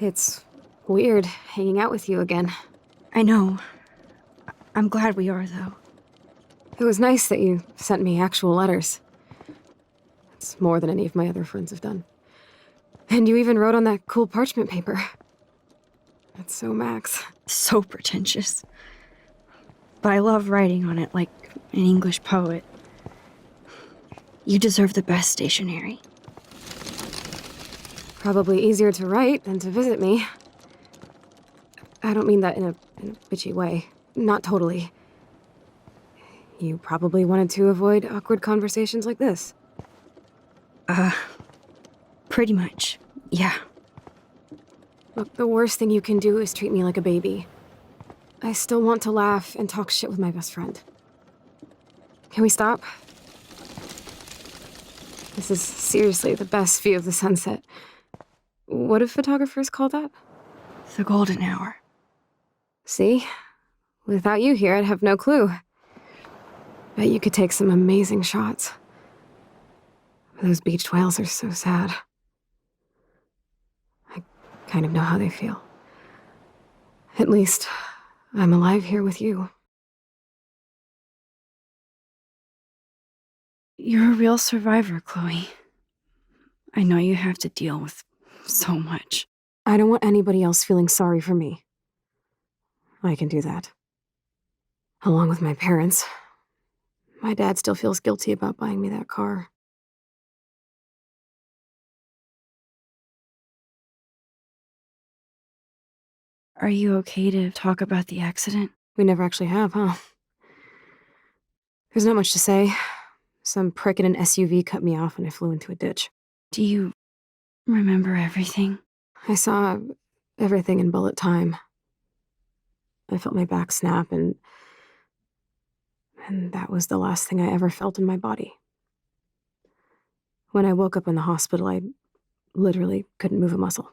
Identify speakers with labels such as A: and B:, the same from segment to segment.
A: It's weird hanging out with you again.
B: I know. I'm glad we are, though.
A: It was nice that you sent me actual letters. It's more than any of my other friends have done. And you even wrote on that cool parchment paper. That's so Max.
B: So pretentious. But I love writing on it like an English poet. You deserve the best stationery.
A: Probably easier to write than to visit me. I don't mean that in a bitchy way. Not totally. You probably wanted to avoid awkward conversations like this.
B: Pretty much, yeah.
A: Look, the worst thing you can do is treat me like a baby. I still want to laugh and talk shit with my best friend. Can we stop? This is seriously the best view of the sunset. What do photographers call that?
B: The golden hour.
A: See? Without you here, I'd have no clue. Bet you could take some amazing shots. Those beached whales are so sad. I kind of know how they feel. At least, I'm alive here with you.
B: You're a real survivor, Chloe. I know you have to deal with so much.
A: I don't want anybody else feeling sorry for me. I can do that. Along with my parents. My dad still feels guilty about buying me that car.
B: Are you okay to talk about the accident?
A: We never actually have, huh? There's not much to say. Some prick in an SUV cut me off and I flew into a ditch.
B: Do you remember everything?
A: I saw everything in bullet time. I felt my back snap and that was the last thing I ever felt in my body. When I woke up in the hospital, I literally couldn't move a muscle.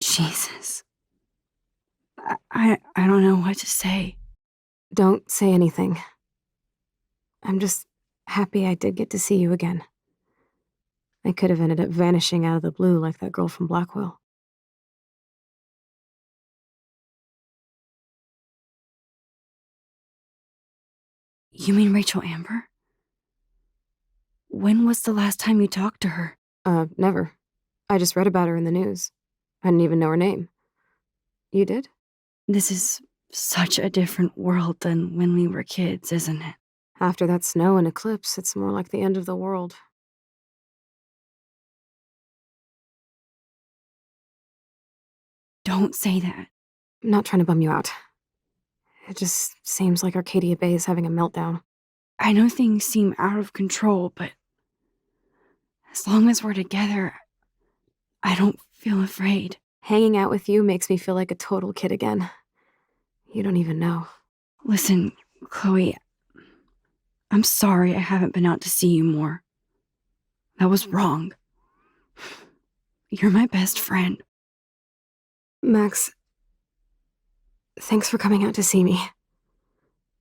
B: Jesus. I don't know what to say.
A: Don't say anything. I'm just happy I did get to see you again. I could have ended up vanishing out of the blue like that girl from Blackwell.
B: You mean Rachel Amber? When was the last time you talked to her?
A: Never. I just read about her in the news. I didn't even know her name. You did?
B: This is such a different world than when we were kids, isn't it?
A: After that snow and eclipse, it's more like the end of the world.
B: Don't say that.
A: I'm not trying to bum you out. It just seems like Arcadia Bay is having a meltdown.
B: I know things seem out of control, but as long as we're together, I don't feel afraid.
A: Hanging out with you makes me feel like a total kid again. You don't even know.
B: Listen, Chloe, I'm sorry I haven't been out to see you more. That was wrong. You're my best friend.
A: Max, thanks for coming out to see me.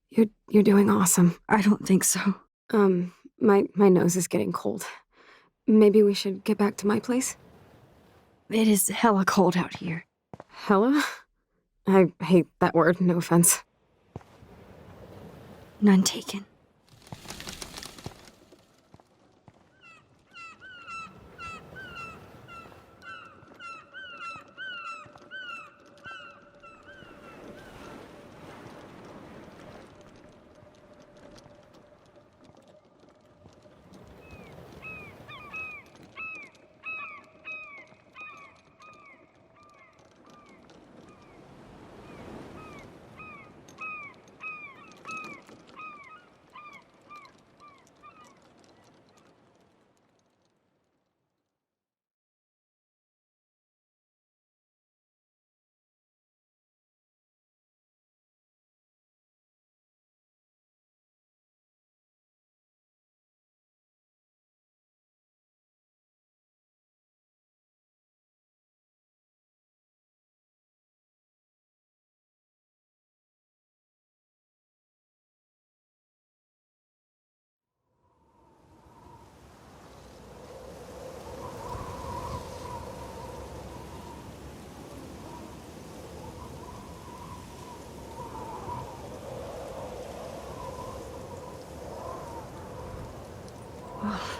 A: You're doing awesome.
B: I don't think so.
A: My nose is getting cold. Maybe we should get back to my place?
B: It is hella cold out here.
A: Hella? I hate that word, no offense.
B: None taken.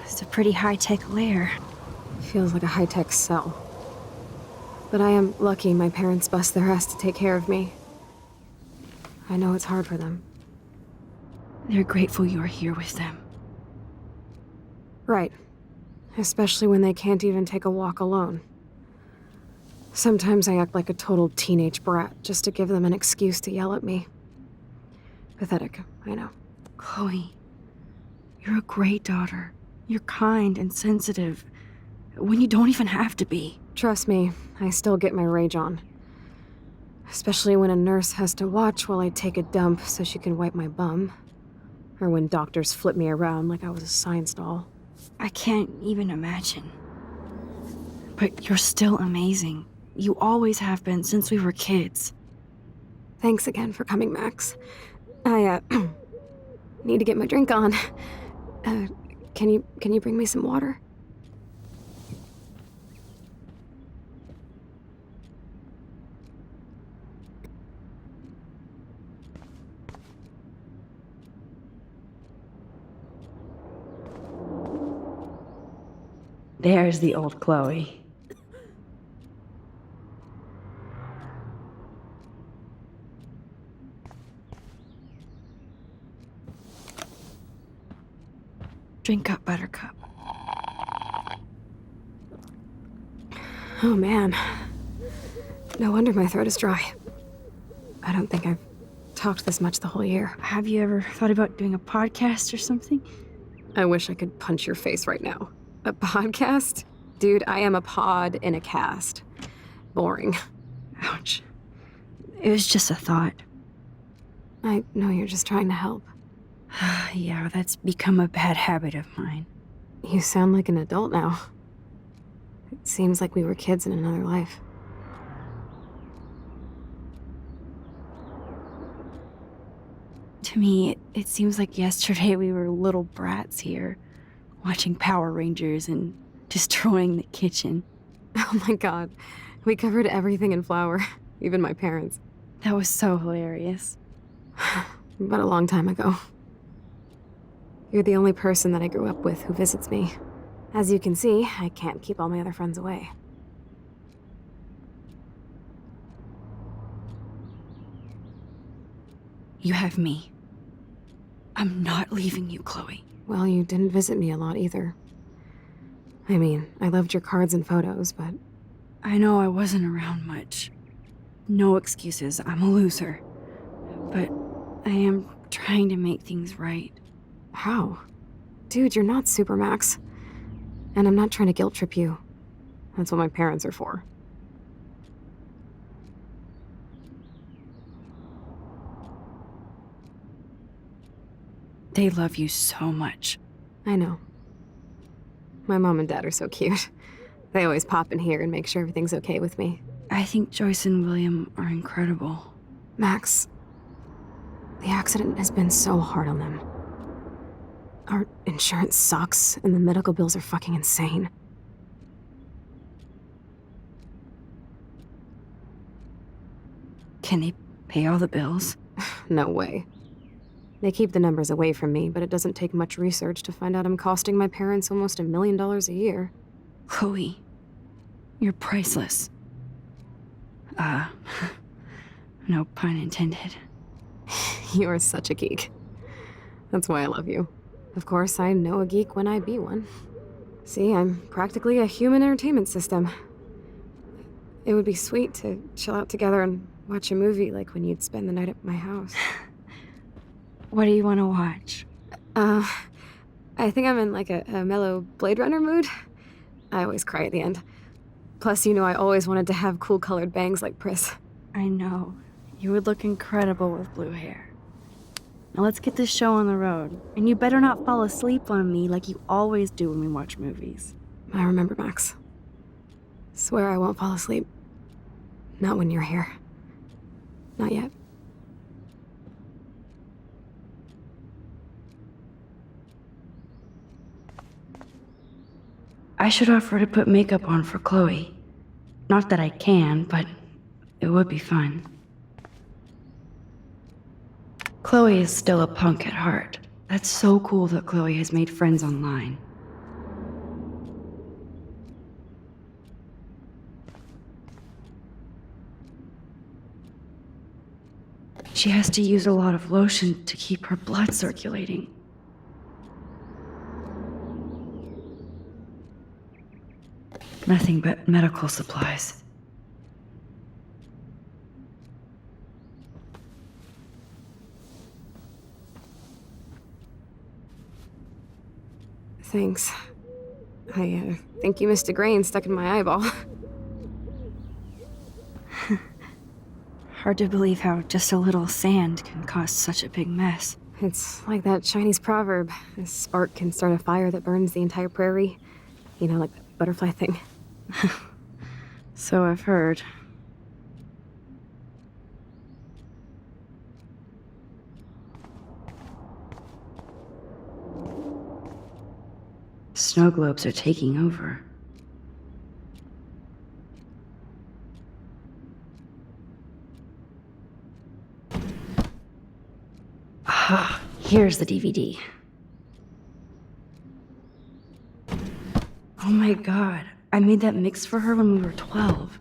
B: It's a pretty high-tech lair.
A: Feels like a high-tech cell. But I am lucky my parents bust their ass to take care of me. I know it's hard for them.
B: They're grateful you're here with them.
A: Right. Especially when they can't even take a walk alone. Sometimes I act like a total teenage brat just to give them an excuse to yell at me. Pathetic, I know.
B: Chloe, you're a great daughter. You're kind and sensitive, when you don't even have to be.
A: Trust me, I still get my rage on. Especially when a nurse has to watch while I take a dump so she can wipe my bum. Or when doctors flip me around like I was a science doll.
B: I can't even imagine. But you're still amazing. You always have been since we were kids.
A: Thanks again for coming, Max. I, need to get my drink on. Can you bring me some water?
B: There's the old Chloe. Drink up, Buttercup.
A: Oh man. No wonder my throat is dry. I don't think I've talked this much the whole year.
B: Have you ever thought about doing a podcast or something?
A: I wish I could punch your face right now. A podcast? Dude, I am a pod in a cast. Boring.
B: Ouch. It was just a thought.
A: I know you're just trying to help.
B: Yeah, that's become a bad habit of mine.
A: You sound like an adult now. It seems like we were kids in another life.
B: To me, it seems like yesterday we were little brats here, watching Power Rangers and destroying the kitchen.
A: Oh my god. We covered everything in flour. Even my parents.
B: That was so hilarious.
A: But a long time ago. You're the only person that I grew up with who visits me. As you can see, I can't keep all my other friends away.
B: You have me. I'm not leaving you, Chloe.
A: Well, you didn't visit me a lot either. I mean, I loved your cards and photos, but...
B: I know I wasn't around much. No excuses, I'm a loser. But I am trying to make things right.
A: How? Dude, you're not Supermax. And I'm not trying to guilt trip you. That's what my parents are for.
B: They love you so much.
A: I know. My mom and dad are so cute. They always pop in here and make sure everything's okay with me.
B: I think Joyce and William are incredible.
A: Max, the accident has been so hard on them. Our insurance sucks, and the medical bills are fucking insane.
B: Can they pay all the bills?
A: No way. They keep the numbers away from me, but it doesn't take much research to find out I'm costing my parents almost $1 million a year.
B: Chloe, you're priceless. No pun intended.
A: You're such a geek. That's why I love you. Of course, I know a geek when I be one. See, I'm practically a human entertainment system. It would be sweet to chill out together and watch a movie like when you'd spend the night at my house.
B: What do you want to watch?
A: I think I'm in like a mellow Blade Runner mood. I always cry at the end. Plus, you know I always wanted to have cool colored bangs like Pris.
B: I know. You would look incredible with blue hair. Now let's get this show on the road. And you better not fall asleep on me like you always do when we watch movies.
A: I remember, Max. Swear I won't fall asleep. Not when you're here. Not yet.
B: I should offer to put makeup on for Chloe. Not that I can, but it would be fun. Chloe is still a punk at heart. That's so cool that Chloe has made friends online. She has to use a lot of lotion to keep her blood circulating. Nothing but medical supplies.
A: Thanks. I think you missed a grain stuck in my eyeball.
B: Hard to believe how just a little sand can cause such a big mess.
A: It's like that Chinese proverb. A spark can start a fire that burns the entire prairie. You know, like the butterfly thing.
B: So I've heard. Snow globes are taking over. Ah, here's the DVD. Oh my god, I made that mix for her when we were 12.